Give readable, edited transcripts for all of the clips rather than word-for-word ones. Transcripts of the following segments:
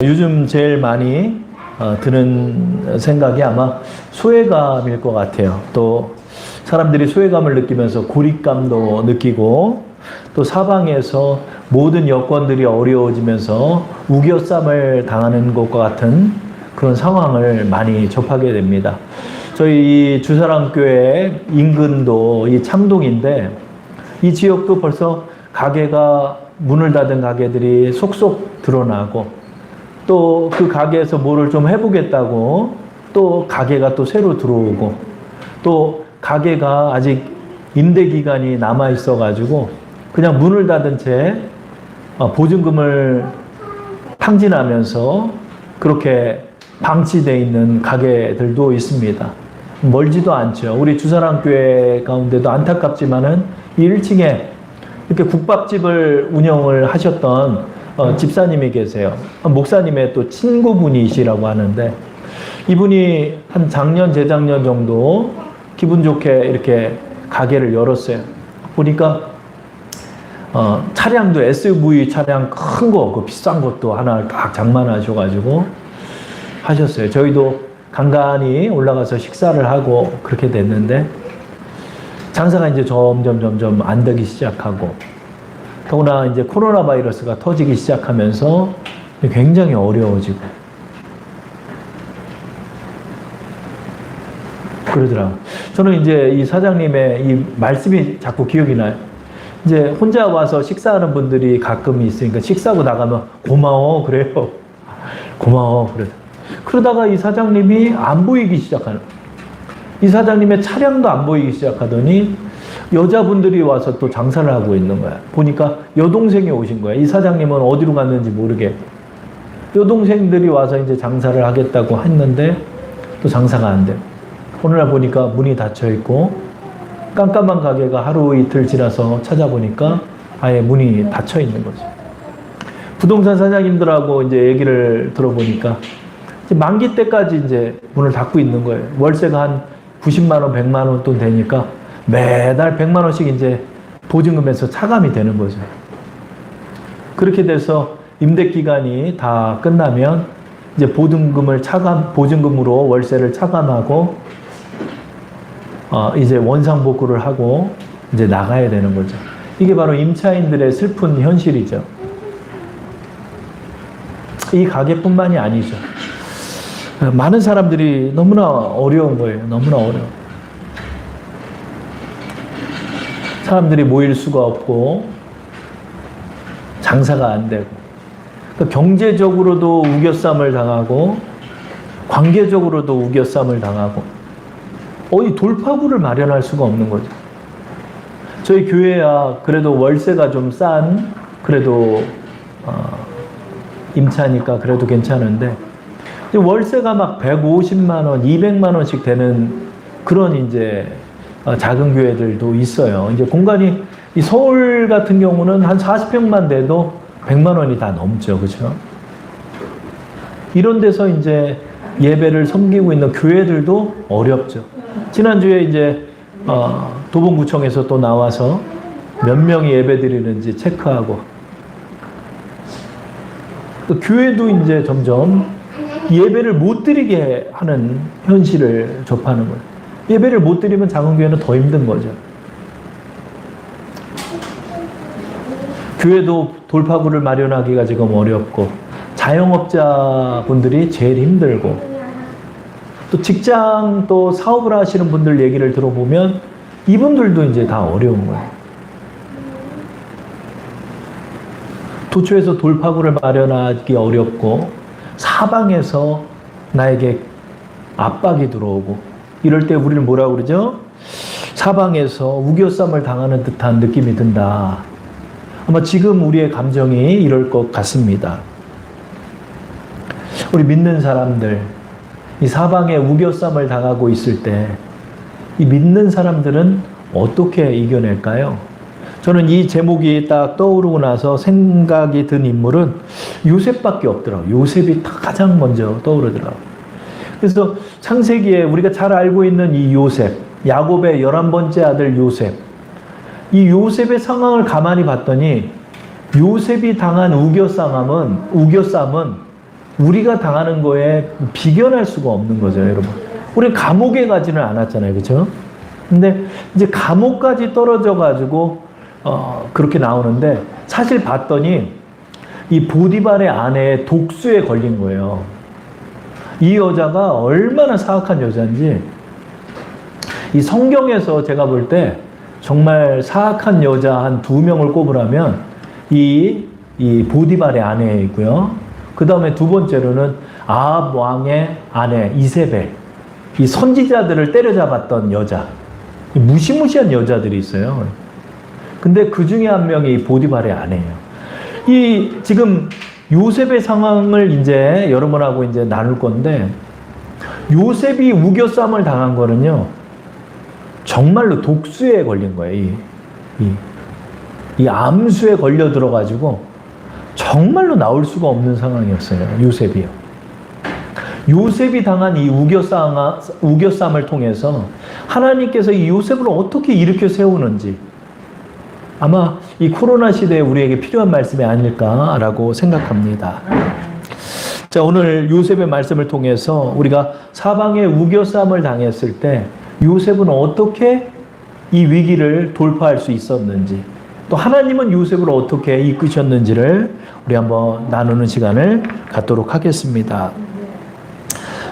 요즘 제일 많이 드는 생각이 아마 소외감일 것 같아요. 또 사람들이 소외감을 느끼면서 고립감도 느끼고 또 사방에서 모든 여건들이 어려워지면서 우겨쌈을 당하는 것과 같은 그런 상황을 많이 접하게 됩니다. 저희 이 주사랑교회 인근도 이 창동인데 이 지역도 벌써 가게가 문을 닫은 가게들이 속속 드러나고 또 그 가게에서 뭐를 좀 해보겠다고 또 가게가 또 새로 들어오고 또 가게가 아직 임대 기간이 남아 있어 가지고 그냥 문을 닫은 채 보증금을 탕진하면서 그렇게 방치되어 있는 가게들도 있습니다. 멀지도 않죠. 우리 주사랑교회 가운데도 안타깝지만은 1층에 이렇게 국밥집을 운영을 하셨던 집사님이 계세요. 목사님의 또 친구분이시라고 하는데 이분이 한 작년, 재작년 정도 기분 좋게 이렇게 가게를 열었어요. 보니까 차량도 SUV 차량 큰 거, 그 비싼 것도 하나 딱 장만하셔가지고 하셨어요. 저희도 간간히 올라가서 식사를 하고 그렇게 됐는데 장사가 이제 점점 안 되기 시작하고 더구나 이제 코로나 바이러스가 터지기 시작하면서 굉장히 어려워지고 그러더라고요. 저는 이제 이 사장님의 이 말씀이 자꾸 기억이 나요. 이제 혼자 와서 식사하는 분들이 가끔 있으니까 식사하고 나가면 고마워 그래요. 고마워 그래. 그러다가 이 사장님이 안 보이기 시작하는 이 사장님의 차량도 안 보이기 시작하더니 여자분들이 와서 또 장사를 하고 있는 거야. 보니까 여동생이 오신 거야. 이 사장님은 어디로 갔는지 모르게. 여동생들이 와서 이제 장사를 하겠다고 했는데 또 장사가 안 돼. 오늘날 보니까 문이 닫혀 있고 깜깜한 가게가 하루 이틀 지나서 찾아보니까 아예 문이 닫혀 있는 거죠. 부동산 사장님들하고 이제 얘기를 들어보니까 이제 만기 때까지 이제 문을 닫고 있는 거예요. 월세가 한 90만 원, 100만 원 돈 되니까 매달 100만 원씩 이제 보증금에서 차감이 되는 거죠. 그렇게 돼서 임대 기간이 다 끝나면 이제 보증금으로 월세를 차감하고 이제 원상복구를 하고 이제 나가야 되는 거죠. 이게 바로 임차인들의 슬픈 현실이죠. 이 가게뿐만이 아니죠. 많은 사람들이 너무나 어려운 거예요. 너무나 어려워. 사람들이 모일 수가 없고 장사가 안 되고 그러니까 경제적으로도 우겨쌈을 당하고 관계적으로도 우겨쌈을 당하고 이 돌파구를 마련할 수가 없는 거죠. 저희 교회야 그래도 월세가 좀 싼 그래도 임차니까 그래도 괜찮은데 월세가 막 150만 원, 200만 원씩 되는 그런 이제 작은 교회들도 있어요. 이제 공간이 이 서울 같은 경우는 한 40평만 돼도 100만 원이 다 넘죠. 그렇죠? 이런 데서 이제 예배를 섬기고 있는 교회들도 어렵죠. 지난주에 이제 도봉구청에서 또 나와서 몇 명이 예배 드리는지 체크하고 또 교회도 이제 점점 예배를 못 드리게 하는 현실을 접하는 거예요. 예배를 못 드리면 작은 교회는 더 힘든 거죠. 교회도 돌파구를 마련하기가 지금 어렵고 자영업자분들이 제일 힘들고 또 직장 또 사업을 하시는 분들 얘기를 들어보면 이분들도 이제 다 어려운 거예요. 도처에서 돌파구를 마련하기 어렵고 사방에서 나에게 압박이 들어오고 이럴 때 우리는 뭐라고 그러죠? 사방에서 우겨쌈을 당하는 듯한 느낌이 든다. 아마 지금 우리의 감정이 이럴 것 같습니다. 우리 믿는 사람들, 이 사방에 우겨쌈을 당하고 있을 때 이 믿는 사람들은 어떻게 이겨낼까요? 저는 이 제목이 딱 떠오르고 나서 생각이 든 인물은 요셉밖에 없더라고요. 요셉이 가장 먼저 떠오르더라고요. 그래서 창세기에 우리가 잘 알고 있는 이 요셉, 야곱의 11번째 아들 요셉, 이 요셉의 상황을 가만히 봤더니 요셉이 당한 우겨쌈은 우리가 당하는 거에 비견할 수가 없는 거죠, 여러분. 우리 감옥에 가지는 않았잖아요, 그렇죠? 근데 이제 감옥까지 떨어져 가지고 그렇게 나오는데, 사실 봤더니 이 보디발의 아내의 독수에 걸린 거예요. 이 여자가 얼마나 사악한 여자인지, 이 성경에서 제가 볼 때 정말 사악한 여자 한 2명을 꼽으라면 이 보디발의 아내이고요. 그 다음에 두 번째로는 아합 왕의 아내 이세벨, 이 선지자들을 때려잡았던 여자, 무시무시한 여자들이 있어요. 근데 그 중에 한 명이 보디발의 아내예요. 이 지금 요셉의 상황을 이제 여러분하고 이제 나눌 건데, 요셉이 우겨쌈을 당한 거는요, 정말로 독수에 걸린 거예요. 이 암수에 걸려 들어가지고 정말로 나올 수가 없는 상황이었어요, 요셉이요. 요셉이 당한 이 우겨쌈을 통해서 하나님께서 이 요셉을 어떻게 일으켜 세우는지, 아마 이 코로나 시대에 우리에게 필요한 말씀이 아닐까라고 생각합니다. 자, 오늘 요셉의 말씀을 통해서 우리가 사방에 우겨쌈을 당했을 때 요셉은 어떻게 이 위기를 돌파할 수 있었는지, 또 하나님은 요셉을 어떻게 이끄셨는지를 우리 한번 나누는 시간을 갖도록 하겠습니다.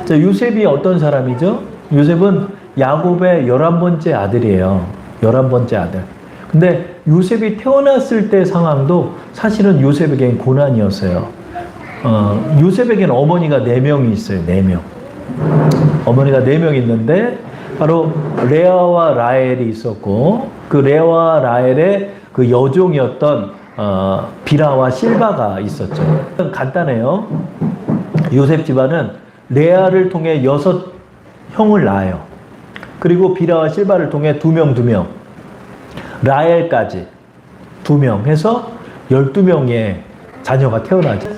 자, 요셉이 어떤 사람이죠? 요셉은 야곱의 11번째 아들이에요. 11번째 아들. 근데 요셉이 태어났을 때 상황도 사실은 요셉에겐 고난이었어요. 요셉에겐 어머니가 4명이 있어요. 4명. 어머니가 4명 있는데 바로 레아와 라헬이 있었고, 그 레아와 라헬의 그 여종이었던 비라와 실바가 있었죠. 간단해요. 요셉 집안은 레아를 통해 6형을 낳아요. 그리고 비라와 실바를 통해 2명, 라헬까지 2명 해서 12명의 자녀가 태어나죠.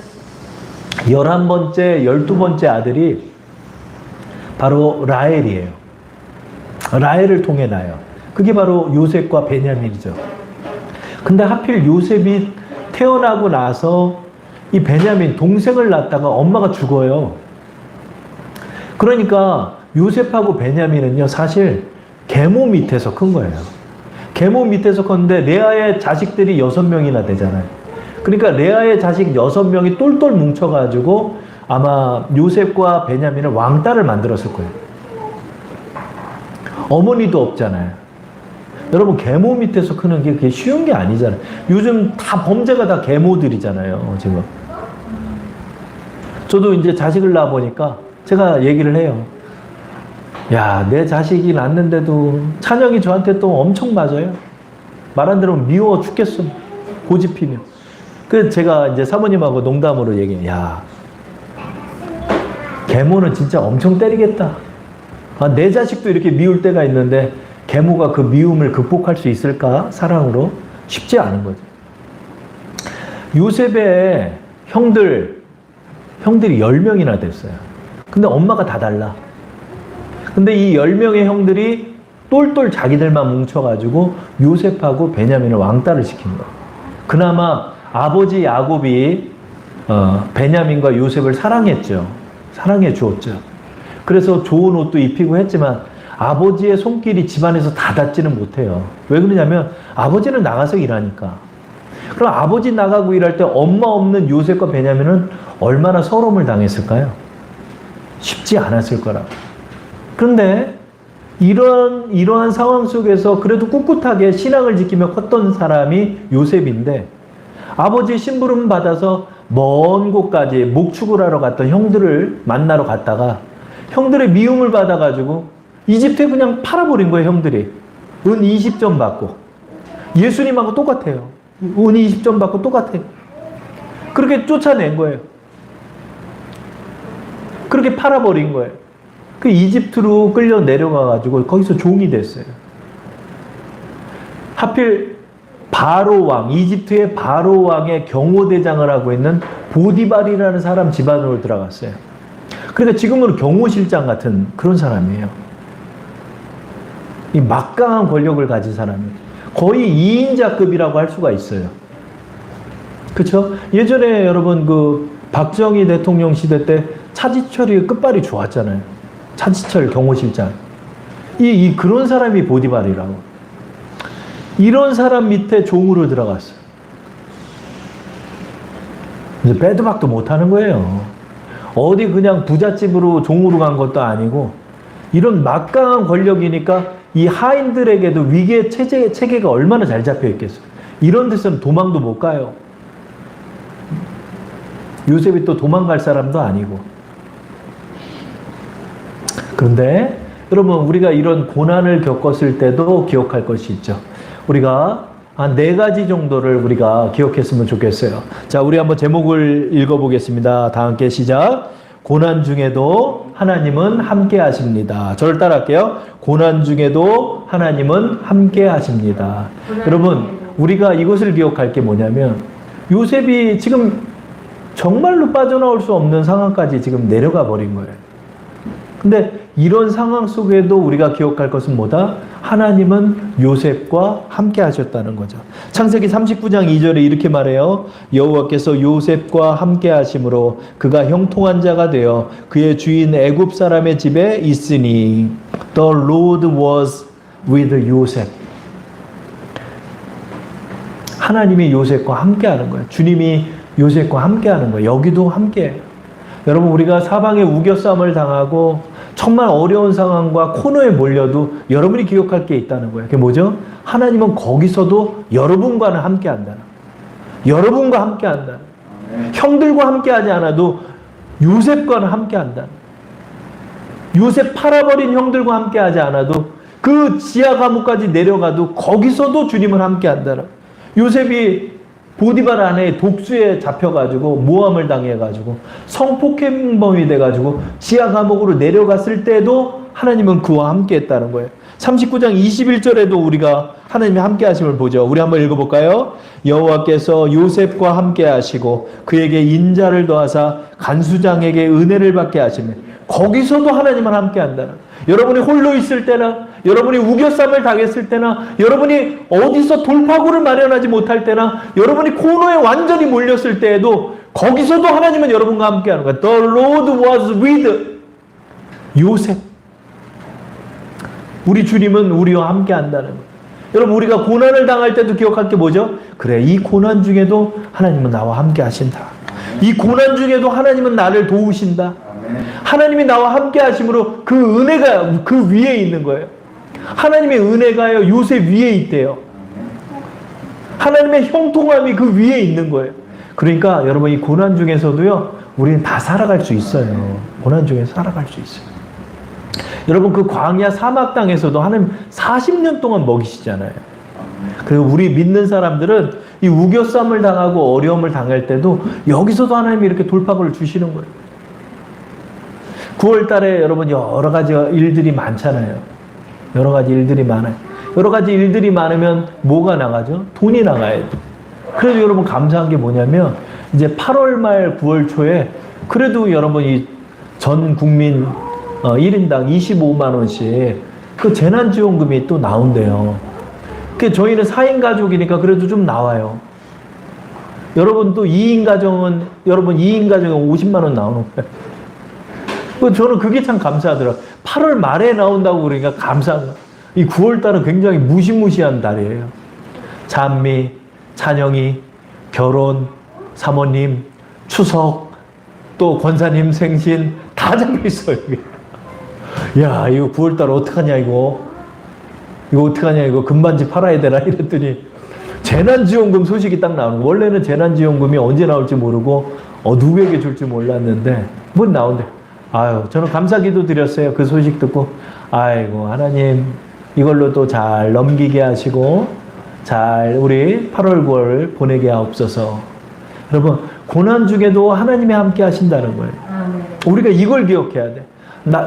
11번째, 12번째 아들이 바로 라헬이에요. 라헬을 통해 나요. 그게 바로 요셉과 베냐민이죠. 근데 하필 요셉이 태어나고 나서 이 베냐민 동생을 낳다가 엄마가 죽어요. 그러니까 요셉하고 베냐민은요, 사실 계모 밑에서 큰 거예요. 계모 밑에서 컸는데 레아의 자식들이 6명이나 되잖아요. 그러니까 레아의 자식 6명이 똘똘 뭉쳐가지고 아마 요셉과 베냐민은 왕따를 만들었을 거예요. 어머니도 없잖아요. 여러분, 계모 밑에서 크는 게 그게 쉬운 게 아니잖아요. 요즘 다 범죄가 다 계모들이잖아요, 지금. 저도 이제 자식을 낳아보니까 제가 얘기를 해요. 야, 내 자식이 낳는데도 찬영이 저한테 또 엄청 맞아요. 말 안 들으면 미워 죽겠어. 고집피며. 그래서 제가 이제 사모님하고 농담으로 얘기해요. 야, 계모는 진짜 엄청 때리겠다. 아, 내 자식도 이렇게 미울 때가 있는데 계모가 그 미움을 극복할 수 있을까? 사랑으로? 쉽지 않은 거죠. 요셉의 형들이 10명이나 됐어요. 근데 엄마가 다 달라. 근데 이 10명의 형들이 똘똘 자기들만 뭉쳐가지고 요셉하고 베냐민을 왕따를 시킨 거예요. 그나마 아버지 야곱이 베냐민과 요셉을 사랑했죠. 사랑해 주었죠. 그래서 좋은 옷도 입히고 했지만 아버지의 손길이 집안에서 다 닿지는 못해요. 왜 그러냐면 아버지는 나가서 일하니까. 그럼 아버지 나가고 일할 때 엄마 없는 요셉과 베냐민은 얼마나 서러움을 당했을까요? 쉽지 않았을 거라고. 그런데 이러한 상황 속에서 그래도 꿋꿋하게 신앙을 지키며 컸던 사람이 요셉인데, 아버지의 심부름 받아서 먼 곳까지 목축을 하러 갔던 형들을 만나러 갔다가 형들의 미움을 받아가지고 이집트에 그냥 팔아버린 거예요, 형들이. 은 20점 받고. 예수님하고 똑같아요. 은 20점 받고 똑같아요. 그렇게 쫓아낸 거예요. 그렇게 팔아버린 거예요. 그 이집트로 끌려 내려가가지고 거기서 종이 됐어요. 하필 바로 왕, 이집트의 바로 왕의 경호대장을 하고 있는 보디발이라는 사람 집안으로 들어갔어요. 그러니까 지금은 경호실장 같은 그런 사람이에요. 이 막강한 권력을 가진 사람이에요. 거의 2인자급이라고 할 수가 있어요. 그렇죠? 예전에 여러분 그 박정희 대통령 시대 때 차지철이 끝발이 좋았잖아요. 차지철 경호실장. 그런 사람이 보디발이라고. 이런 사람 밑에 종으로 들어갔어요. 이제 빼도 박도 못하는 거예요. 어디 그냥 부잣집으로 종으로 간 것도 아니고 이런 막강한 권력이니까 이 하인들에게도 위계 체계가 얼마나 잘 잡혀 있겠어요. 이런 데서는 도망도 못 가요. 요셉이 또 도망갈 사람도 아니고. 그런데 여러분, 우리가 이런 고난을 겪었을 때도 기억할 것이 있죠. 우리가 한 4가지 정도를 우리가 기억했으면 좋겠어요. 자, 우리 한번 제목을 읽어보겠습니다. 다 함께 시작. 고난 중에도 하나님은 함께 하십니다. 저를 따라할게요. 고난 중에도 하나님은 함께 하십니다. 여러분, 우리가 이것을 기억할 게 뭐냐면 요셉이 지금 정말로 빠져나올 수 없는 상황까지 지금 내려가 버린 거예요. 근데 이런 상황 속에도 우리가 기억할 것은 뭐다? 하나님은 요셉과 함께 하셨다는 거죠. 창세기 39장 2절에 이렇게 말해요. 여호와께서 요셉과 함께 하심으로 그가 형통한 자가 되어 그의 주인 애굽 사람의 집에 있으니 The Lord was with Joseph. 하나님이 요셉과 함께 하는 거예요. 주님이 요셉과 함께 하는 거예요. 여기도 함께. 여러분, 우리가 사방에 우겨싸움을 당하고 정말 어려운 상황과 코너에 몰려도 여러분이 기억할 게 있다는 거예요. 그게 뭐죠? 하나님은 거기서도 여러분과는 함께 한다. 여러분과 함께 한다. 형들과 함께 하지 않아도 요셉과는 함께 한다. 요셉 팔아버린 형들과 함께 하지 않아도 그 지하 감옥까지 내려가도 거기서도 주님은 함께 한다. 요셉이 보디발 안에 독수에 잡혀가지고 모함을 당해가지고 성폭행범이 돼가지고 지하 감옥으로 내려갔을 때도 하나님은 그와 함께 했다는 거예요. 39장 21절에도 우리가 하나님이 함께 하심을 보죠. 우리 한번 읽어볼까요? 여호와께서 요셉과 함께 하시고 그에게 인자를 더하사 간수장에게 은혜를 받게 하시며 거기서도 하나님은 함께 한다는 거예요. 여러분이 홀로 있을 때나 여러분이 우겨쌈을 당했을 때나 여러분이 어디서 돌파구를 마련하지 못할 때나 여러분이 코너에 완전히 몰렸을 때에도 거기서도 하나님은 여러분과 함께 하는 거예요. The Lord was with 요셉. 우리 주님은 우리와 함께 한다는 거예요. 여러분, 우리가 고난을 당할 때도 기억할 게 뭐죠? 그래, 이 고난 중에도 하나님은 나와 함께 하신다. 이 고난 중에도 하나님은 나를 도우신다. 하나님이 나와 함께 하심으로 그 은혜가 그 위에 있는 거예요. 하나님의 은혜가요 요셉 위에 있대요. 하나님의 형통함이 그 위에 있는 거예요. 그러니까 여러분, 이 고난 중에서도요 우리는 다 살아갈 수 있어요. 고난 중에서 살아갈 수 있어요. 여러분, 그 광야 사막 땅에서도 하나님 40년 동안 먹이시잖아요. 그리고 우리 믿는 사람들은 이 우겨쌈을 당하고 어려움을 당할 때도 여기서도 하나님이 이렇게 돌파구를 주시는 거예요. 9월 달에 여러분 여러 가지 일들이 많잖아요. 여러 가지 일들이 많아요. 여러 가지 일들이 많으면 뭐가 나가죠? 돈이 나가야 돼. 그래도 여러분 감사한 게 뭐냐면 이제 8월 말 9월 초에 그래도 여러분이 전 국민 1인당 25만 원씩 그 재난지원금이 또 나온대요. 그 저희는 4인 가족이니까 그래도 좀 나와요. 여러분 또 2인 가정은 50만 원 나오는 거예요. 저는 그게 참 감사하더라고요. 8월 말에 나온다고 그러니까 감사한 거예요. 이 9월 달은 굉장히 무시무시한 달이에요. 찬미, 찬영이, 결혼, 사모님, 추석, 또 권사님 생신 다 잡혀 있어요. 이게. 야, 이거 9월 달 어떡하냐 이거 어떡하냐 이거 금반지 팔아야 되나 이랬더니 재난지원금 소식이 딱 나오는 거예요. 원래는 재난지원금이 언제 나올지 모르고 누구에게 줄지 몰랐는데 뭐 나온대. 아유, 저는 감사기도 드렸어요. 그 소식 듣고 아이고 하나님 이걸로 또 잘 넘기게 하시고 잘 우리 8월 9월 보내게 하옵소서. 여러분, 고난 중에도 하나님이 함께 하신다는 거예요. 우리가 이걸 기억해야 돼.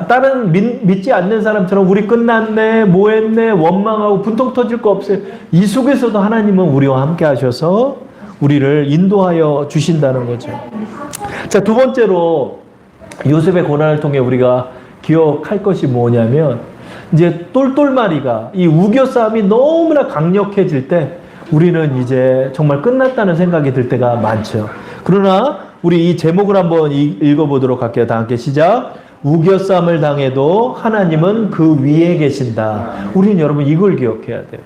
다른 믿지 않는 사람처럼 우리 끝났네, 뭐 했네, 원망하고 분통 터질 거 없어요. 이 속에서도 하나님은 우리와 함께 하셔서 우리를 인도하여 주신다는 거죠. 자, 두 번째로 요셉의 고난을 통해 우리가 기억할 것이 뭐냐면 이제 똘똘마리가 이 우겨싸움이 너무나 강력해질 때 우리는 이제 정말 끝났다는 생각이 들 때가 많죠. 그러나 우리 이 제목을 한번 읽어보도록 할게요. 다 함께 시작. 우겨쌈을 당해도 하나님은 그 위에 계신다. 우리는 여러분 이걸 기억해야 돼요.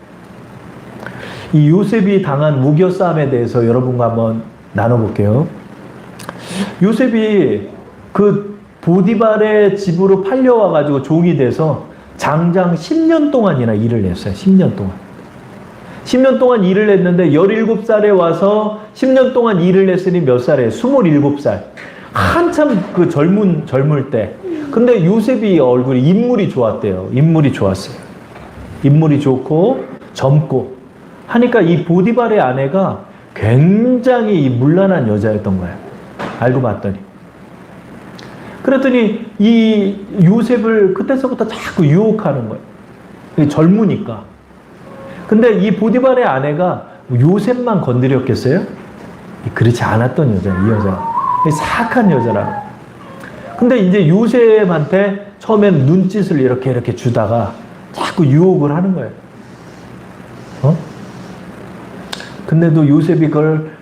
이 요셉이 당한 우겨쌈에 대해서 여러분과 한번 나눠볼게요. 요셉이 그 보디발의 집으로 팔려와가지고 종이 돼서 장장 10년 동안이나 일을 했어요. 10년 동안. 10년 동안 일을 했는데 17살에 와서 10년 동안 일을 했으니 몇 살이에요? 27살. 한참 그 젊을 때. 근데 요셉이 얼굴이 인물이 좋았대요. 인물이 좋았어요. 인물이 좋고 젊고 하니까 이 보디발의 아내가 굉장히 문란한 여자였던 거예요. 알고 봤더니. 그랬더니 이 요셉을 그때서부터 자꾸 유혹하는 거예요. 젊으니까. 근데 이 보디발의 아내가 요셉만 건드렸겠어요? 그렇지 않았던 여자예요, 이 여자. 사악한 여자라. 근데 이제 요셉한테 처음엔 눈짓을 이렇게 주다가 자꾸 유혹을 하는 거예요. 근데도 요셉이 그걸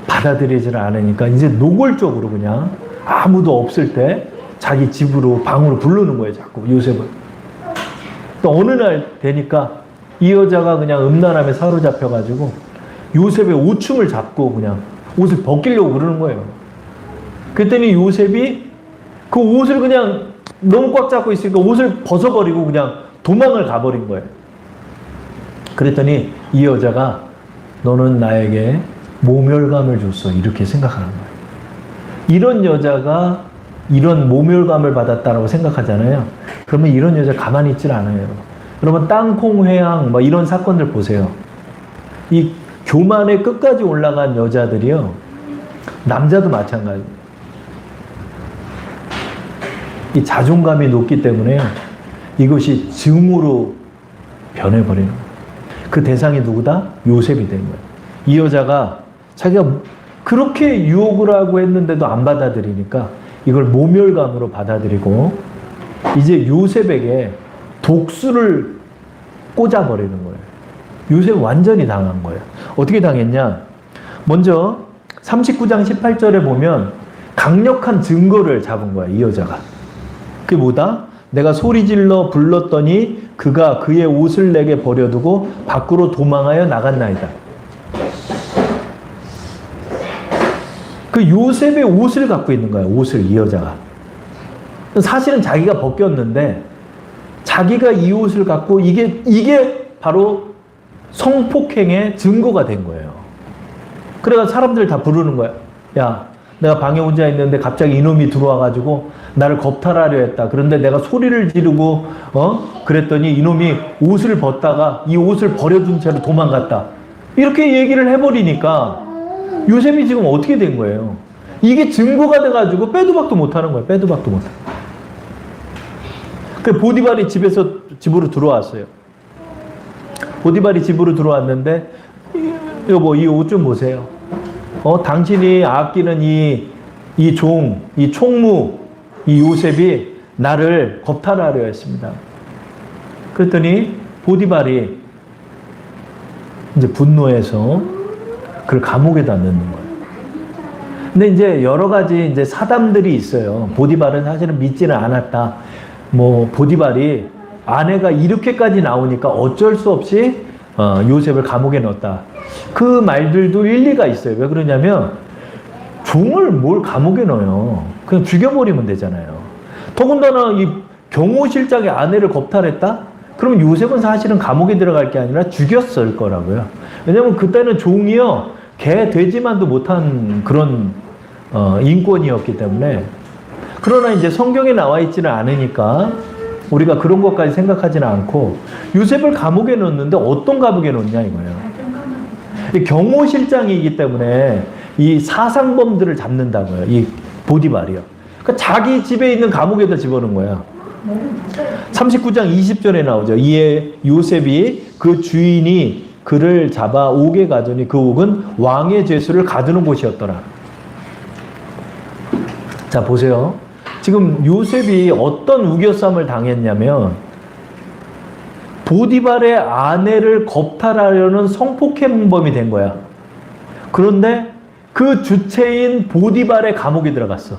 받아들이지를 않으니까 이제 노골적으로 그냥 아무도 없을 때 자기 집으로 방으로 부르는 거예요, 자꾸 요셉을. 또 어느 날 되니까 이 여자가 그냥 음란함에 사로잡혀가지고 요셉의 오춤을 잡고 그냥 옷을 벗기려고 그러는 거예요. 그랬더니 요셉이 그 옷을 그냥 너무 꽉 잡고 있으니까 옷을 벗어버리고 그냥 도망을 가버린 거예요. 그랬더니 이 여자가 너는 나에게 모멸감을 줬어. 이렇게 생각하는 거예요. 이런 여자가 이런 모멸감을 받았다라고 생각하잖아요. 그러면 이런 여자 가만히 있질 않아요. 여러분 땅콩회항 뭐 이런 사건들 보세요. 이 교만의 끝까지 올라간 여자들이요. 남자도 마찬가지. 이 자존감이 높기 때문에 이것이 증오로 변해버리는 거예요. 그 대상이 누구다? 요셉이 된 거예요. 이 여자가 자기가 그렇게 유혹을 하고 했는데도 안 받아들이니까 이걸 모멸감으로 받아들이고 이제 요셉에게 독수를 꽂아버리는 거예요. 요셉 완전히 당한 거예요. 어떻게 당했냐? 먼저 39장 18절에 보면 강력한 증거를 잡은 거야, 이 여자가. 그게 뭐다? 내가 소리질러 불렀더니 그가 그의 옷을 내게 버려두고 밖으로 도망하여 나갔나이다. 그 요셉의 옷을 갖고 있는 거야, 옷을, 이 여자가. 사실은 자기가 벗겼는데 자기가 이 옷을 갖고 이게 바로 성폭행의 증거가 된 거예요. 그래서 사람들 다 부르는 거야. 야, 내가 방에 혼자 있는데 갑자기 이놈이 들어와가지고 나를 겁탈하려 했다. 그런데 내가 소리를 지르고 그랬더니 이놈이 옷을 벗다가 이 옷을 버려둔 채로 도망갔다. 이렇게 얘기를 해버리니까 요셉이 지금 어떻게 된 거예요? 이게 증거가 돼가지고 빼도 박도 못하는 거예요. 빼도 박도 못하는 거예요. 그 보디발이 집으로 들어왔어요. 보디발이 집으로 들어왔는데 여보 이 옷 좀 보세요. 당신이 아끼는 이 총무 이 요셉이 나를 겁탈하려 했습니다. 그랬더니 보디발이 이제 분노해서 그를 감옥에다 넣는 거예요. 근데 이제 여러 가지 이제 사담들이 있어요. 보디발은 사실은 믿지는 않았다. 뭐 보디발이 아내가 이렇게까지 나오니까 어쩔 수 없이 요셉을 감옥에 넣었다. 그 말들도 일리가 있어요. 왜 그러냐면 종을 뭘 감옥에 넣어요. 그냥 죽여버리면 되잖아요. 더군다나 이 경호실장의 아내를 겁탈했다? 그럼 요셉은 사실은 감옥에 들어갈 게 아니라 죽였을 거라고요. 왜냐면 그때는 종이요, 개, 돼지만도 못한 그런 인권이었기 때문에. 그러나 이제 성경에 나와 있지는 않으니까 우리가 그런 것까지 생각하지는 않고 요셉을 감옥에 넣었는데 어떤 감옥에 넣냐 이거예요. 경호실장이기 때문에 이 사상범들을 잡는다고요. 이 보디발이요. 그러니까 자기 집에 있는 감옥에다 집어넣은 거야. 39장 20절에 나오죠. 이에 요셉이 그 주인이 그를 잡아 옥에 가더니 그 옥은 왕의 죄수를 가두는 곳이었더라. 자 보세요. 지금 요셉이 어떤 우겨쌈을 당했냐면 보디발의 아내를 겁탈하려는 성폭행범이 된 거야. 그런데 그 주체인 보디발의 감옥에 들어갔어.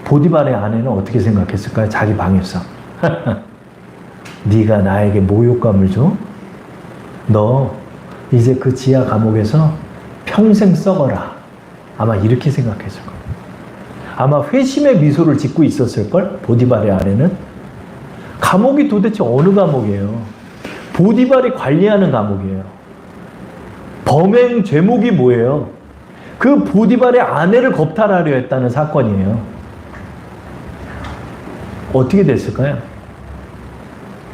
보디발의 아내는 어떻게 생각했을까요? 자기 방에서. 네가 나에게 모욕감을 줘? 너 이제 그 지하 감옥에서 평생 썩어라. 아마 이렇게 생각했을 거예요. 아마 회심의 미소를 짓고 있었을걸? 보디발의 아내는. 감옥이 도대체 어느 감옥이에요? 보디발이 관리하는 감옥이에요. 범행 죄목이 뭐예요? 그 보디발의 아내를 겁탈하려 했다는 사건이에요. 어떻게 됐을까요?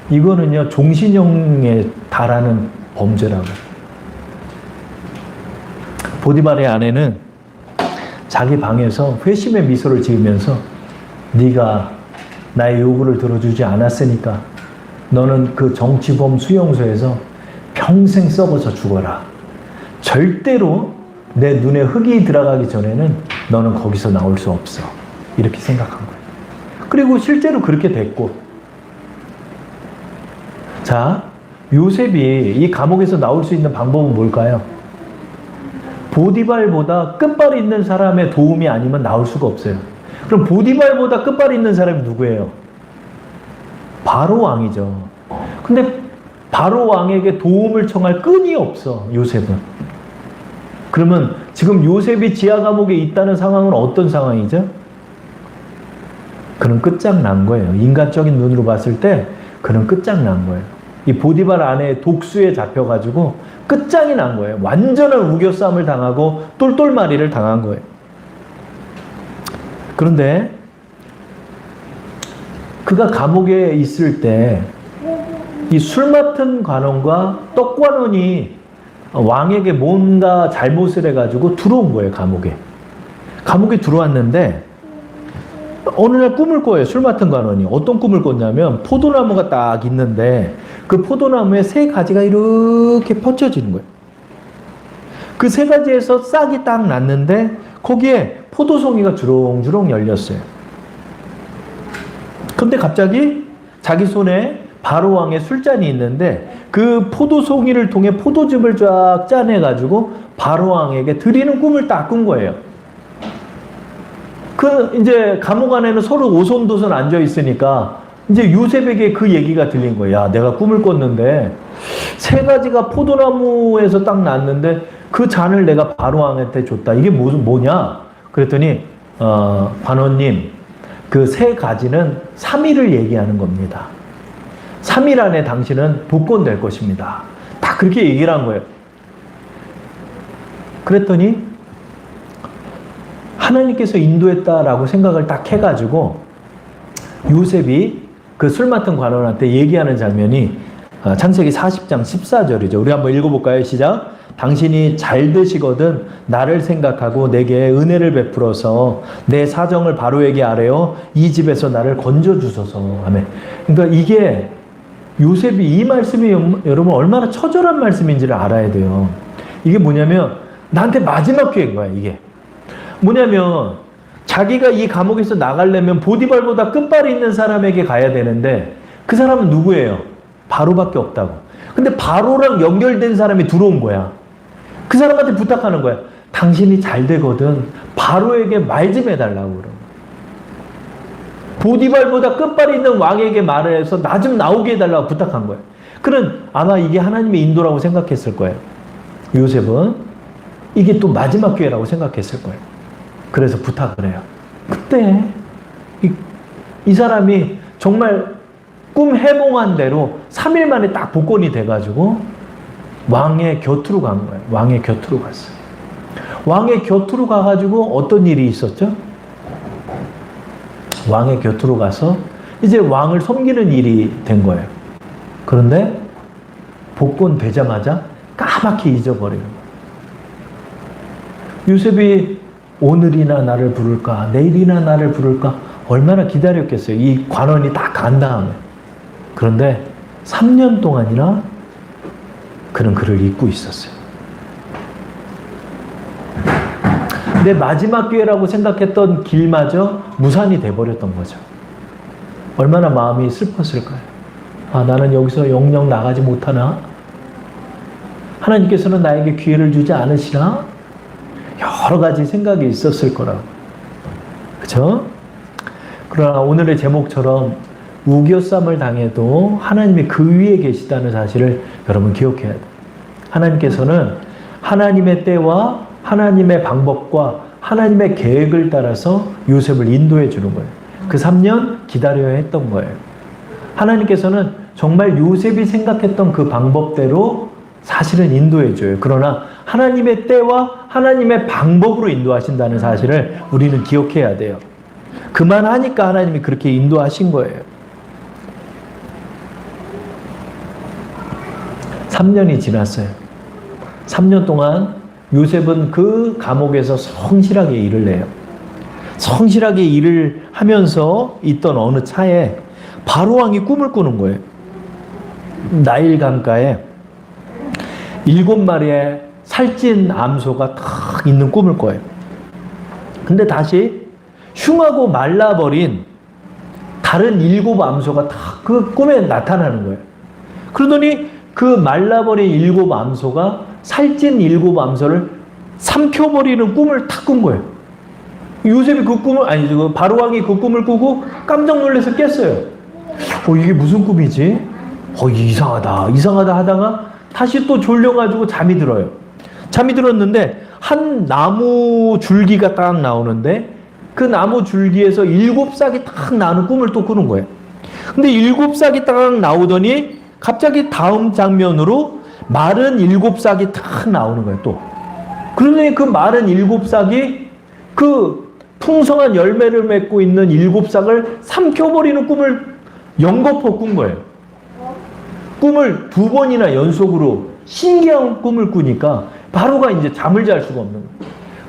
이거는요, 종신형에 달하는 범죄라고. 보디발의 아내는 자기 방에서 회심의 미소를 지으면서 네가 나의 요구를 들어주지 않았으니까 너는 그 정치범 수용소에서 평생 썩어서 죽어라. 절대로 내 눈에 흙이 들어가기 전에는 너는 거기서 나올 수 없어. 이렇게 생각한 거예요. 그리고 실제로 그렇게 됐고. 자, 요셉이 이 감옥에서 나올 수 있는 방법은 뭘까요? 보디발보다 끝발 있는 사람의 도움이 아니면 나올 수가 없어요. 그럼 보디발보다 끝발 있는 사람이 누구예요? 바로 왕이죠. 근데 바로 왕에게 도움을 청할 끈이 없어, 요셉은. 그러면 지금 요셉이 지하 감옥에 있다는 상황은 어떤 상황이죠? 그는 끝장난 거예요. 인간적인 눈으로 봤을 때 그는 끝장난 거예요. 이 보디발 아내의 독수에 잡혀가지고 끝장이 난 거예요. 완전한 우겨싸움을 당하고 똘똘마리를 당한 거예요. 그런데 그가 감옥에 있을 때 이 술 맡은 관원과 떡 관원이 왕에게 뭔가 잘못을 해가지고 들어온 거예요, 감옥에. 감옥에 들어왔는데 어느 날 꿈을 꿔요, 술 맡은 관원이. 어떤 꿈을 꿨냐면 포도나무가 딱 있는데 그 포도나무에 세 가지가 이렇게 펼쳐지는 거예요. 그 세 가지에서 싹이 딱 났는데 거기에 포도송이가 주렁주렁 열렸어요. 근데 갑자기 자기 손에 바로 왕의 술잔이 있는데 그 포도송이를 통해 포도즙을 쫙 짜내가지고 바로 왕에게 드리는 꿈을 딱 꾼 거예요. 이제 감옥 안에는 서로 오손도손 앉아 있으니까 이제 요셉에게 그 얘기가 들린 거예요. 야, 내가 꿈을 꿨는데 세 가지가 포도나무에서 딱 났는데 그 잔을 내가 바로 왕한테 줬다. 이게 뭐냐? 그랬더니 관원님, 그 세 가지는 3일을 얘기하는 겁니다. 3일 안에 당신은 복권될 것입니다. 다 그렇게 얘기를 한 거예요. 그랬더니 하나님께서 인도했다라고 생각을 딱 해가지고 요셉이 그 술 맡은 관원한테 얘기하는 장면이 창세기 40장 14절이죠. 우리 한번 읽어볼까요? 시작. 당신이 잘 되시거든 나를 생각하고 내게 은혜를 베풀어서 내 사정을 바로에게 아뢰어 이 집에서 나를 건져주소서. 아멘. 그러니까 이게 요셉이 이 말씀이 여러분 얼마나 처절한 말씀인지를 알아야 돼요. 이게 뭐냐면 나한테 마지막 기회인 거야, 이게. 뭐냐면 자기가 이 감옥에서 나가려면 보디발보다 끝발이 있는 사람에게 가야 되는데 그 사람은 누구예요? 바로밖에 없다고. 근데 바로랑 연결된 사람이 들어온 거야. 그 사람한테 부탁하는 거야. 당신이 잘 되거든 바로에게 말 좀 해달라고 그러는 거야. 보디발보다 끝발이 있는 왕에게 말을 해서 나 좀 나오게 해달라고 부탁한 거야. 그는 아마 이게 하나님의 인도라고 생각했을 거예요. 요셉은 이게 또 마지막 기회라고 생각했을 거예요. 그래서 부탁을 해요. 그때 이 사람이 정말 꿈 해몽한 대로 3일 만에 딱 복권이 돼가지고 왕의 곁으로 간 거예요. 왕의 곁으로 갔어요. 왕의 곁으로 가가지고 어떤 일이 있었죠? 왕의 곁으로 가서 이제 왕을 섬기는 일이 된 거예요. 그런데 복권 되자마자 까맣게 잊어버리는 거예요. 요셉이 오늘이나 나를 부를까 내일이나 나를 부를까 얼마나 기다렸겠어요. 이 관원이 딱 간 다음에. 그런데 3년 동안이나 그는 그를 잊고 있었어요. 내 마지막 기회라고 생각했던 길마저 무산이 돼버렸던 거죠. 얼마나 마음이 슬펐을까요? 아, 나는 여기서 영영 나가지 못하나? 하나님께서는 나에게 기회를 주지 않으시나? 여러 가지 생각이 있었을 거라고. 그렇죠? 그러나 오늘의 제목처럼 우겨쌈을 당해도 하나님이 그 위에 계시다는 사실을 여러분 기억해야 돼요. 하나님께서는 하나님의 때와 하나님의 방법과 하나님의 계획을 따라서 요셉을 인도해 주는 거예요. 그 3년 기다려야 했던 거예요. 하나님께서는 정말 요셉이 생각했던 그 방법대로 사실은 인도해 줘요. 그러나 하나님의 때와 하나님의 방법으로 인도하신다는 사실을 우리는 기억해야 돼요. 그만하니까 하나님이 그렇게 인도하신 거예요. 3년이 지났어요. 3년 동안 요셉은 그 감옥에서 성실하게 일을 해요. 성실하게 일을 하면서 있던 어느 차에 바로왕이 꿈을 꾸는 거예요. 나일 강가에 7마리의 살찐 암소가 탁 있는 꿈을 꿔요. 근데 다시 흉하고 말라버린 다른 7 암소가 탁 그 꿈에 나타나는 거예요. 그러더니 그 말라버린 7 암소가 살찐 7 암소를 삼켜버리는 꿈을 탁 꾼 거예요. 요셉이 그 꿈을, 아니, 바로왕이 그 꿈을 꾸고 깜짝 놀라서 깼어요. 이게 무슨 꿈이지? 이상하다 하다가 다시 또 졸려가지고 잠이 들어요. 잠이 들었는데 한 나무 줄기가 딱 나오는데 그 나무 줄기에서 7싹이 딱 나는 꿈을 또 꾸는 거예요. 근데 7싹이 딱 나오더니 갑자기 다음 장면으로 마른 7싹이 딱 나오는 거예요, 또. 그러더니 그 마른 7싹이 그 풍성한 열매를 맺고 있는 7싹을 삼켜버리는 꿈을 연거푸 꾼 거예요. 꿈을 2번이나 연속으로 신기한 꿈을 꾸니까 바로가 이제 잠을 잘 수가 없는 거예요.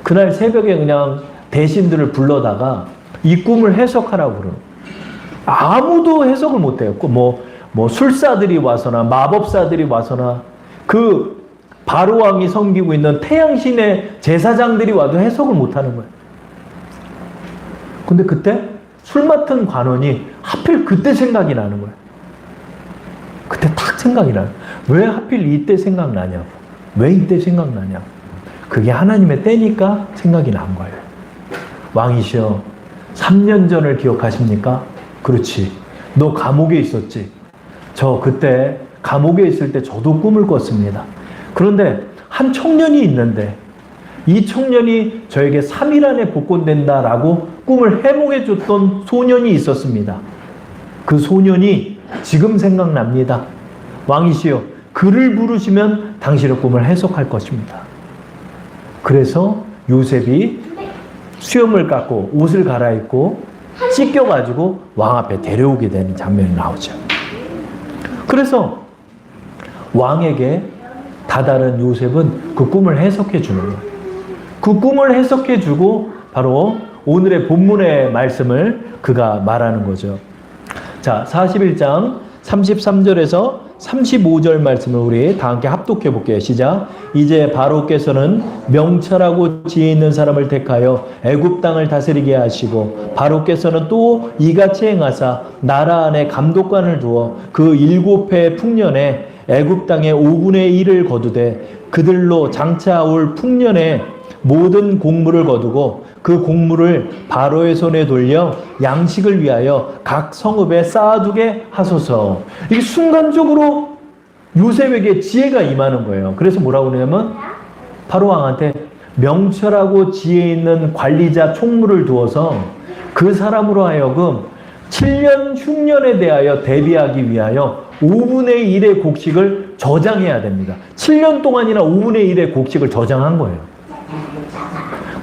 그날 새벽에 그냥 대신들을 불러다가 이 꿈을 해석하라고 그러는 거예요. 아무도 해석을 못해요. 뭐 술사들이 와서나 마법사들이 와서나 그 바로왕이 섬기고 있는 태양신의 제사장들이 와도 해석을 못하는 거예요. 근데 그때 술 맡은 관원이 하필 그때 생각이 나는 거예요. 그때 딱 생각이 나요. 왜 하필 이때 생각나냐고. 왜 이때 생각나냐고. 그게 하나님의 때니까 생각이 난 거예요. 왕이시여, 3년 전을 기억하십니까? 그렇지. 너 감옥에 있었지. 저 그때 감옥에 있을 때 저도 꿈을 꿨습니다. 그런데 한 청년이 있는데 이 청년이 저에게 3일 안에 복권된다라고 꿈을 해몽해 줬던 소년이 있었습니다. 그 소년이 지금 생각납니다. 왕이시여, 그를 부르시면 당신의 꿈을 해석할 것입니다. 그래서 요셉이 수염을 깎고 옷을 갈아입고 찢겨가지고 왕 앞에 데려오게 되는 장면이 나오죠. 그래서 왕에게 다다른 요셉은 그 꿈을 해석해 주는 거예요. 그 꿈을 해석해 주고 바로 오늘의 본문의 말씀을 그가 말하는 거죠. 자, 41장 33절에서 35절 말씀을 우리 다 함께 합독해 볼게요. 시작. 이제 바로께서는 명철하고 지혜 있는 사람을 택하여 애굽 땅을 다스리게 하시고 바로께서는 또 이같이 행하사 나라 안에 감독관을 두어 그 7해 풍년에 애굽 땅의 5분의 1을 거두되 그들로 장차 올 풍년에 모든 곡물을 거두고 그 곡물을 바로의 손에 돌려 양식을 위하여 각 성읍에 쌓아두게 하소서. 이게 순간적으로 요셉에게 지혜가 임하는 거예요. 그래서 뭐라고 그러냐면 바로 왕한테 명철하고 지혜 있는 관리자 총무를 두어서 그 사람으로 하여금 7년 흉년에 대하여 대비하기 위하여 5분의 1의 곡식을 저장해야 됩니다. 7년 동안이나 5분의 1의 곡식을 저장한 거예요.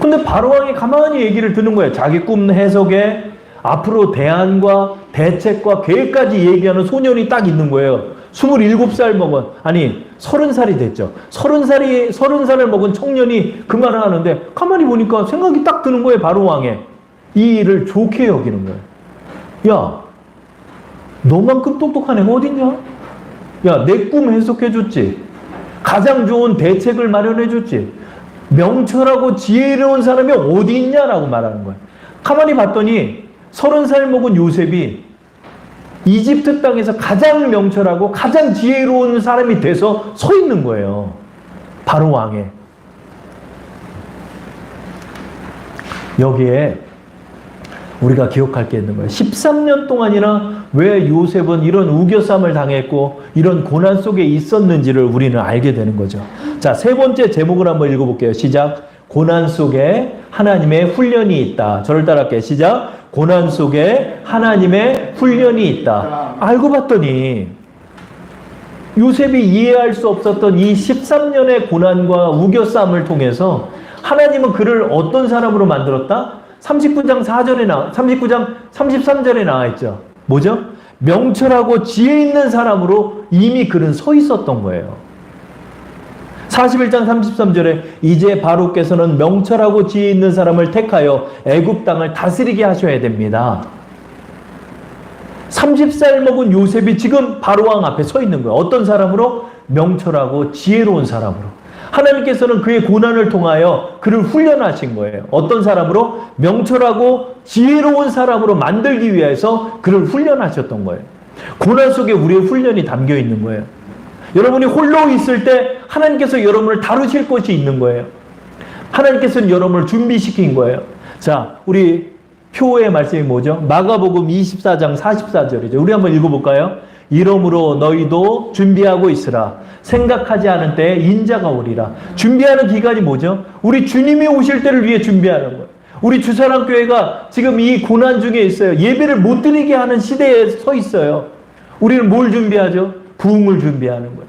근데 바로왕이 가만히 얘기를 듣는 거예요. 자기 꿈 해석에 앞으로 대안과 대책과 계획까지 얘기하는 소년이 딱 있는 거예요. 27살 먹은, 아니 30살이 됐죠. 30살을 먹은 청년이 그 말을 하는데 가만히 보니까 생각이 딱 드는 거예요. 바로왕에. 이 일을 좋게 여기는 거예요. 야, 너만큼 똑똑한 애가 어딨냐? 야, 내 꿈 해석해줬지. 가장 좋은 대책을 마련해줬지. 명철하고 지혜로운 사람이 어디 있냐라고 말하는 거예요. 가만히 봤더니 30살 먹은 요셉이 이집트 땅에서 가장 명철하고 가장 지혜로운 사람이 돼서 서 있는 거예요. 바로 왕에. 여기에 우리가 기억할 게 있는 거예요. 13년 동안이나 왜 요셉은 이런 우겨쌈을 당했고 이런 고난 속에 있었는지를 우리는 알게 되는 거죠. 자, 세 번째 제목을 한번 읽어볼게요. 시작. 고난 속에 하나님의 훈련이 있다. 저를 따라할게요. 시작. 고난 속에 하나님의 훈련이 있다. 알고 봤더니 요셉이 이해할 수 없었던 이 13년의 고난과 우겨쌈을 통해서 하나님은 그를 어떤 사람으로 만들었다? 39장 33절에 나와 있죠. 뭐죠? 명철하고 지혜 있는 사람으로 이미 그는 서 있었던 거예요. 41장 33절에 이제 바로께서는 명철하고 지혜 있는 사람을 택하여 애굽 땅을 다스리게 하셔야 됩니다. 30살 먹은 요셉이 지금 바로왕 앞에 서 있는 거예요. 어떤 사람으로? 명철하고 지혜로운 사람으로. 하나님께서는 그의 고난을 통하여 그를 훈련하신 거예요. 어떤 사람으로? 명철하고 지혜로운 사람으로 만들기 위해서 그를 훈련하셨던 거예요. 고난 속에 우리의 훈련이 담겨 있는 거예요. 여러분이 홀로 있을 때 하나님께서 여러분을 다루실 것이 있는 거예요. 하나님께서는 여러분을 준비시킨 거예요. 자, 우리 표의 말씀이 뭐죠? 마가복음 24장 44절이죠. 우리 한번 읽어볼까요? 이러므로 너희도 준비하고 있으라. 생각하지 않은 때에 인자가 오리라. 준비하는 기간이 뭐죠? 우리 주님이 오실 때를 위해 준비하는 거예요. 우리 주사랑교회가 지금 이 고난 중에 있어요. 예배를 못 드리게 하는 시대에 서 있어요. 우리는 뭘 준비하죠? 부흥을 준비하는 거예요.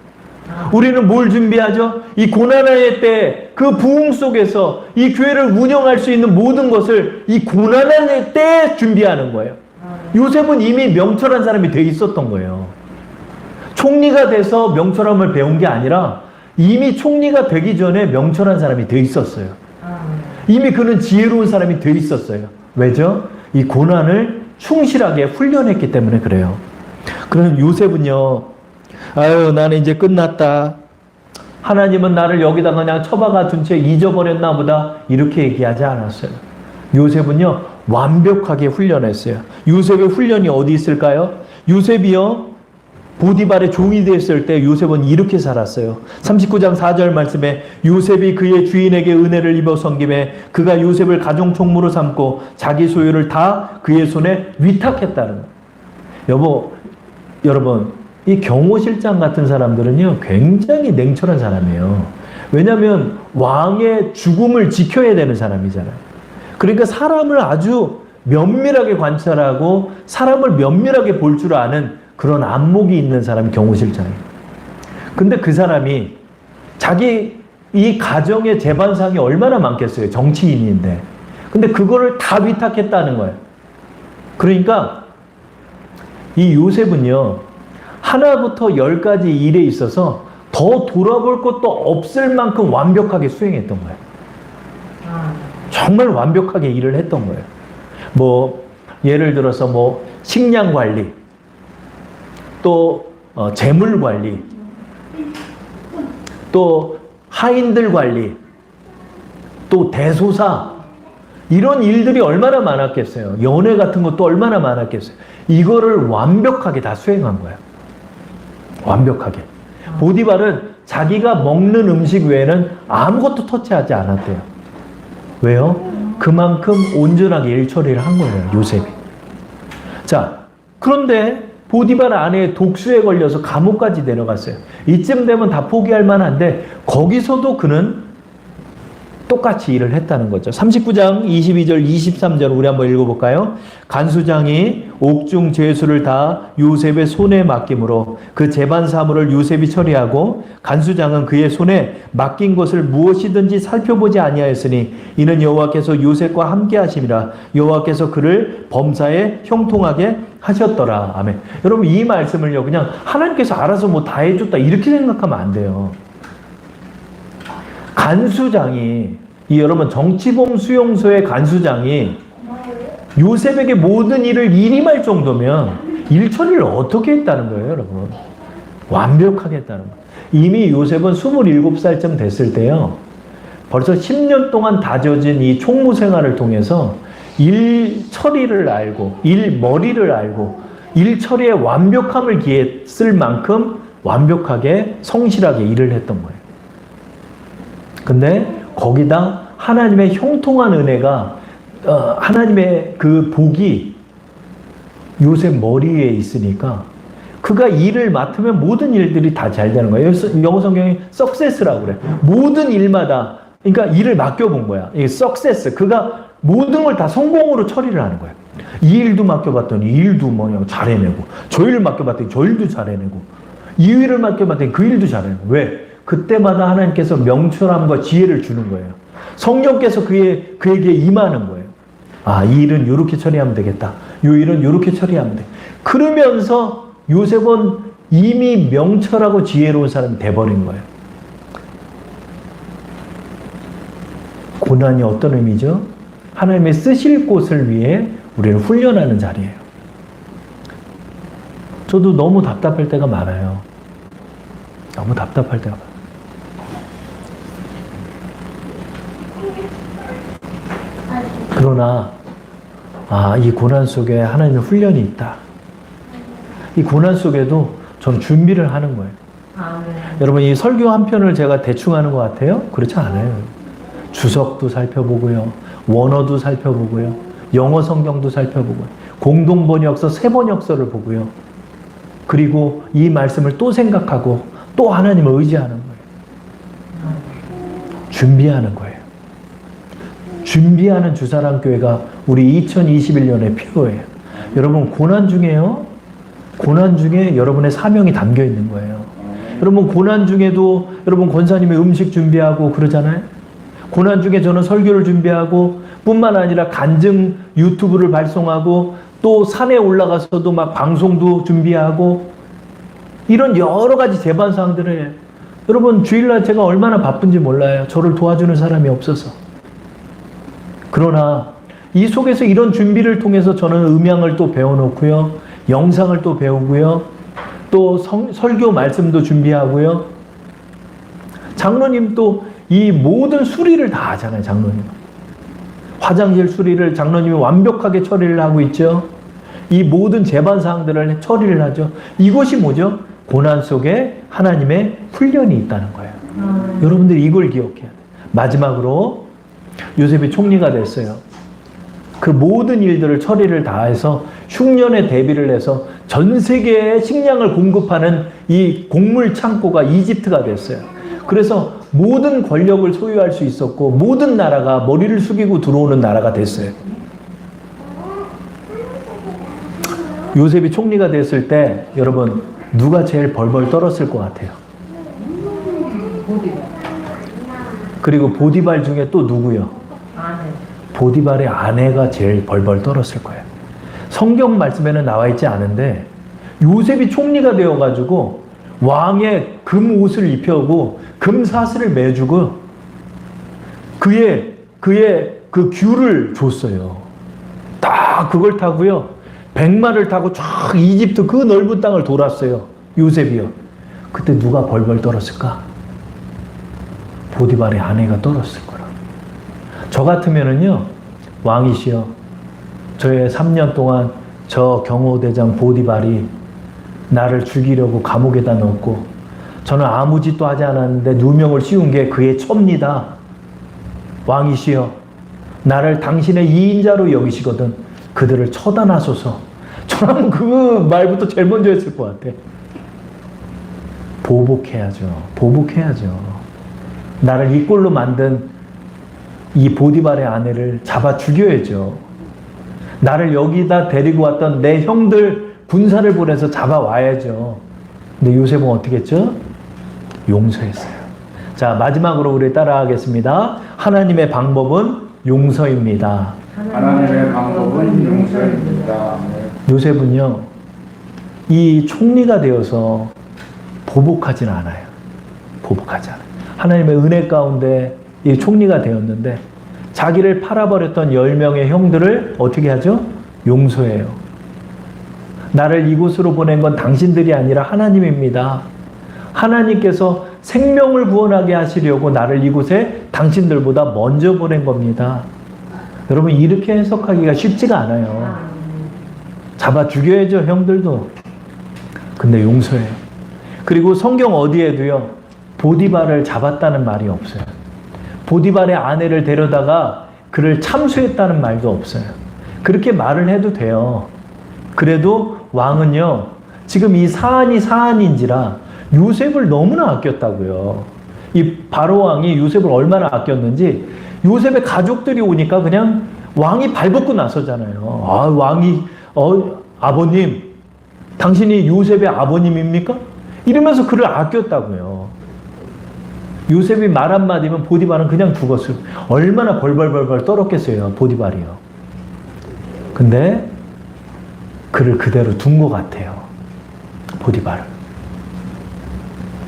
우리는 뭘 준비하죠? 이 고난의 때 그 부흥 속에서 이 교회를 운영할 수 있는 모든 것을 이 고난의 때에 준비하는 거예요. 요셉은 이미 명철한 사람이 돼 있었던 거예요. 총리가 돼서 명철함을 배운 게 아니라 이미 총리가 되기 전에 명철한 사람이 돼 있었어요. 이미 그는 지혜로운 사람이 돼 있었어요. 왜죠? 이 고난을 충실하게 훈련했기 때문에 그래요. 그럼 요셉은요, 아유, 나는 이제 끝났다. 하나님은 나를 여기다 그냥 처박아 둔 채 잊어버렸나 보다. 이렇게 얘기하지 않았어요. 요셉은요, 완벽하게 훈련했어요. 요셉의 훈련이 어디 있을까요? 요셉이요, 보디발의 종이 됐을 때 요셉은 이렇게 살았어요. 39장 4절 말씀에 요셉이 그의 주인에게 은혜를 입어 섬김에 그가 요셉을 가정 총무로 삼고 자기 소유를 다 그의 손에 위탁했다는 거예요. 여러분, 이 경호실장 같은 사람들은요, 굉장히 냉철한 사람이에요. 왜냐하면 왕의 죽음을 지켜야 되는 사람이잖아요. 그러니까 사람을 아주 면밀하게 관찰하고 사람을 면밀하게 볼 줄 아는 그런 안목이 있는 사람이 경호실장이에요. 근데 그 사람이 자기 이 가정의 재반상이 얼마나 많겠어요. 정치인인데. 근데 그거를 다 위탁했다는 거예요. 그러니까 이 요셉은요, 하나부터 10까지 일에 있어서 더 돌아볼 것도 없을 만큼 완벽하게 수행했던 거예요. 정말 완벽하게 일을 했던 거예요. 예를 들어서 식량 관리, 또 재물 관리, 또 하인들 관리, 또 대소사, 이런 일들이 얼마나 많았겠어요. 연애 같은 것도 얼마나 많았겠어요. 이거를 완벽하게 다 수행한 거예요. 완벽하게. 보디발은 자기가 먹는 음식 외에는 아무것도 터치하지 않았대요. 왜요? 그만큼 온전하게 일 처리를 한 거예요, 요셉이. 자, 그런데 보디발 아내의 독수에 걸려서 감옥까지 내려갔어요. 이쯤 되면 다 포기할 만한데 거기서도 그는 똑같이 일을 했다는 거죠. 39장 22절 23절 우리 한번 읽어볼까요? 간수장이 옥중 죄수를 다 요셉의 손에 맡김으로 그 재반 사물을 요셉이 처리하고 간수장은 그의 손에 맡긴 것을 무엇이든지 살펴보지 아니하였으니 이는 여호와께서 요셉과 함께 하심이라. 여호와께서 그를 범사에 형통하게 하셨더라. 아멘. 여러분, 이 말씀을요, 그냥 하나님께서 알아서 다 해줬다 이렇게 생각하면 안 돼요. 간수장이, 여러분, 정치범 수용소의 간수장이 요셉에게 모든 일을 일임할 정도면 일 처리를 어떻게 했다는 거예요, 여러분? 완벽하게 했다는 거예요. 이미 요셉은 27살쯤 됐을 때요, 벌써 10년 동안 다져진 이 총무 생활을 통해서 일 처리를 알고, 일 머리를 알고, 일 처리의 완벽함을 기했을 만큼 완벽하게 성실하게 일을 했던 거예요. 근데 거기다 하나님의 형통한 은혜가 하나님의 그 복이 요셉 머리에 있으니까 그가 일을 맡으면 모든 일들이 다 잘 되는 거예요. 영어 성경이 success라고 그래. 모든 일마다, 그러니까 일을 맡겨본 거야. 이게 success. 그가 모든 걸 다 성공으로 처리를 하는 거야. 이 일도 맡겨봤더니 이 일도 뭐냐 잘해내고, 저 일을 맡겨봤더니 저 일도 잘해내고, 이 일을 맡겨봤더니 그 일도 잘해내고. 왜? 그때마다 하나님께서 명철함과 지혜를 주는 거예요. 성령께서 그에게 임하는 거예요. 아, 이 일은 이렇게 처리하면 되겠다. 이 일은 이렇게 처리하면 돼. 그러면서 요셉은 이미 명철하고 지혜로운 사람이 돼버린 거예요. 고난이 어떤 의미죠? 하나님의 쓰실 곳을 위해 우리를 훈련하는 자리예요. 저도 너무 답답할 때가 많아요. 너무 답답할 때가 많아요. 그러나 이 고난 속에 하나님의 훈련이 있다. 이 고난 속에도 저는 준비를 하는 거예요. 여러분, 이 설교 한 편을 제가 대충 하는 것 같아요? 그렇지 않아요. 주석도 살펴보고요. 원어도 살펴보고요. 영어 성경도 살펴보고요. 공동번역서, 세번역서를 보고요. 그리고 이 말씀을 또 생각하고 또 하나님을 의지하는 거예요. 준비하는 거예요. 준비하는 주사랑교회가 우리 2021년에 필요해요. 여러분, 고난 중에요. 고난 중에 여러분의 사명이 담겨 있는 거예요. 여러분, 고난 중에도 여러분 권사님의 음식 준비하고 그러잖아요. 고난 중에 저는 설교를 준비하고 뿐만 아니라 간증 유튜브를 발송하고 또 산에 올라가서도 막 방송도 준비하고 이런 여러 가지 제반사항들을 해요. 여러분, 주일날 제가 얼마나 바쁜지 몰라요. 저를 도와주는 사람이 없어서. 그러나 이 속에서 이런 준비를 통해서 저는 음향을 또 배워놓고요. 영상을 또 배우고요. 또 설교 말씀도 준비하고요. 장로님도 이 모든 수리를 다 하잖아요. 장로님. 화장실 수리를 장로님이 완벽하게 처리를 하고 있죠. 이 모든 제반사항들을 처리를 하죠. 이것이 뭐죠? 고난 속에 하나님의 훈련이 있다는 거예요. 여러분들이 이걸 기억해야 돼요. 마지막으로 요셉이 총리가 됐어요. 그 모든 일들을 처리를 다 해서 흉년에 대비를 해서 전 세계에 식량을 공급하는 이 곡물 창고가 이집트가 됐어요. 그래서 모든 권력을 소유할 수 있었고 모든 나라가 머리를 숙이고 들어오는 나라가 됐어요. 요셉이 총리가 됐을 때 여러분 누가 제일 벌벌 떨었을 것 같아요? 그리고 보디발 중에 또 누구요? 보디발의 아내가 제일 벌벌 떨었을 거예요. 성경 말씀에는 나와 있지 않은데 요셉이 총리가 되어가지고 왕의 금 옷을 입혀오고 금 사슬을 매주고 그의 그 귤을 줬어요. 딱 그걸 타고요. 백마를 타고 쫙 이집트 그 넓은 땅을 돌았어요. 요셉이요. 그때 누가 벌벌 떨었을까? 보디발의 아내가 떨었을 거라. 저 같으면은요, 왕이시여, 저의 3년 동안 저 경호대장 보디발이 나를 죽이려고 감옥에다 넣었고, 저는 아무 짓도 하지 않았는데 누명을 씌운 게 그의 첩니다. 왕이시여, 나를 당신의 이인자로 여기시거든 그들을 처단하소서. 저는 그 말부터 제일 먼저 했을 것 같아. 보복해야죠. 보복해야죠. 나를 이 꼴로 만든 이 보디발의 아내를 잡아 죽여야죠. 나를 여기다 데리고 왔던 내 형들 군사를 보내서 잡아와야죠. 근데 요셉은 어떻게 했죠? 용서했어요. 자, 마지막으로 우리 따라하겠습니다. 하나님의 방법은 용서입니다. 하나님의 방법은 용서입니다. 요셉은요, 이 총리가 되어서 보복하진 않아요. 보복하지 않아요. 하나님의 은혜 가운데 이 총리가 되었는데 자기를 팔아버렸던 10명의 형들을 어떻게 하죠? 용서해요. 나를 이곳으로 보낸 건 당신들이 아니라 하나님입니다. 하나님께서 생명을 구원하게 하시려고 나를 이곳에 당신들보다 먼저 보낸 겁니다. 여러분, 이렇게 해석하기가 쉽지가 않아요. 잡아 죽여야죠, 형들도. 근데 용서해요. 그리고 성경 어디에도요, 보디발을 잡았다는 말이 없어요. 보디발의 아내를 데려다가 그를 참수했다는 말도 없어요. 그렇게 말을 해도 돼요. 그래도 왕은요, 지금 이 사안인지라 요셉을 너무나 아꼈다고요. 이 바로 왕이 요셉을 얼마나 아꼈는지 요셉의 가족들이 오니까 그냥 왕이 발벗고 나서잖아요. 아, 왕이, 아버님, 당신이 요셉의 아버님입니까? 이러면서 그를 아꼈다고요. 요셉이 말 한마디면 보디발은 그냥 죽었어요. 얼마나 벌벌벌벌 떨었겠어요, 보디발이요. 근데 그를 그대로 둔 것 같아요, 보디발은.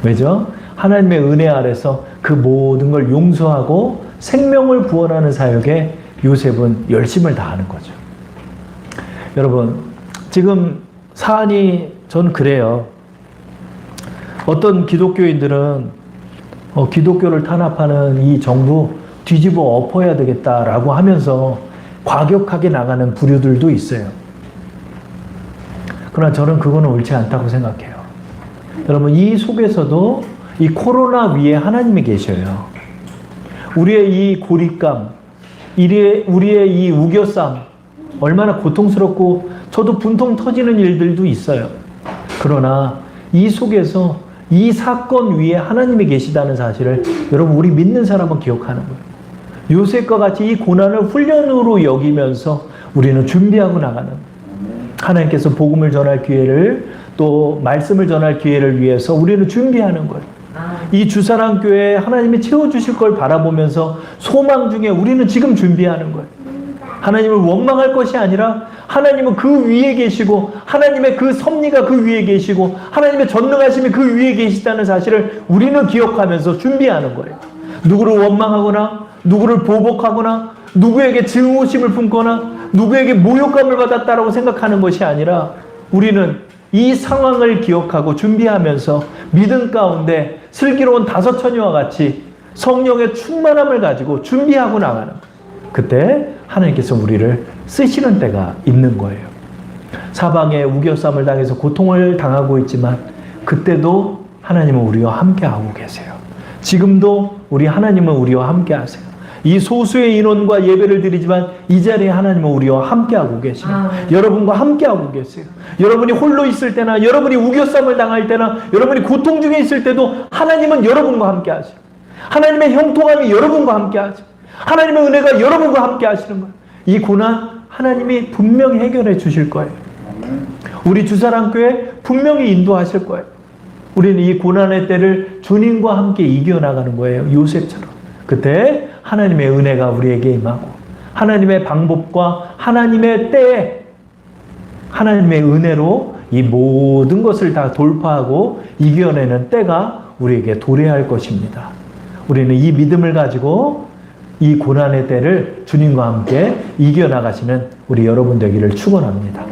왜죠? 하나님의 은혜 아래서 그 모든 걸 용서하고 생명을 구원하는 사역에 요셉은 열심을 다하는 거죠. 여러분, 지금 사안이 전 그래요. 어떤 기독교인들은 기독교를 탄압하는 이 정부 뒤집어 엎어야 되겠다라고 하면서 과격하게 나가는 부류들도 있어요. 그러나 저는 그거는 옳지 않다고 생각해요. 여러분, 이 속에서도 이 코로나 위에 하나님이 계셔요. 우리의 이 고립감, 우리의 이 우겨쌈, 얼마나 고통스럽고 저도 분통 터지는 일들도 있어요. 그러나 이 속에서 이 사건 위에 하나님이 계시다는 사실을 여러분, 우리 믿는 사람은 기억하는 거예요. 요셉과 같이 이 고난을 훈련으로 여기면서 우리는 준비하고 나가는 거예요. 하나님께서 복음을 전할 기회를, 또 말씀을 전할 기회를 위해서 우리는 준비하는 거예요. 이 주사랑교회에 하나님이 채워주실 걸 바라보면서 소망 중에 우리는 지금 준비하는 거예요. 하나님을 원망할 것이 아니라 하나님은 그 위에 계시고 하나님의 그 섭리가 그 위에 계시고 하나님의 전능하심이 그 위에 계시다는 사실을 우리는 기억하면서 준비하는 거예요. 누구를 원망하거나 누구를 보복하거나 누구에게 증오심을 품거나 누구에게 모욕감을 받았다라고 생각하는 것이 아니라 우리는 이 상황을 기억하고 준비하면서 믿음 가운데 슬기로운 다섯 처녀와 같이 성령의 충만함을 가지고 준비하고 나가는 거예요. 그때 하나님께서 우리를 쓰시는 때가 있는 거예요. 사방에 우겨쌈을 당해서 고통을 당하고 있지만 그때도 하나님은 우리와 함께하고 계세요. 지금도 하나님은 우리와 함께하세요. 이 소수의 인원과 예배를 드리지만 이 자리에 하나님은 우리와 함께하고 계십니다. 여러분과 함께하고 계세요. 여러분이 홀로 있을 때나 여러분이 우겨쌈을 당할 때나 여러분이 고통 중에 있을 때도 하나님은 여러분과 함께하세요. 하나님의 형통함이 여러분과 함께하세요. 하나님의 은혜가 여러분과 함께 하시는 거예요. 이 고난 하나님이 분명히 해결해 주실 거예요. 우리 주사랑교회 분명히 인도하실 거예요. 우리는 이 고난의 때를 주님과 함께 이겨나가는 거예요. 요셉처럼. 그때 하나님의 은혜가 우리에게 임하고 하나님의 방법과 하나님의 때에 하나님의 은혜로 이 모든 것을 다 돌파하고 이겨내는 때가 우리에게 도래할 것입니다. 우리는 이 믿음을 가지고 이 고난의 때를 주님과 함께 이겨나가시는 우리 여러분 되기를 축원합니다.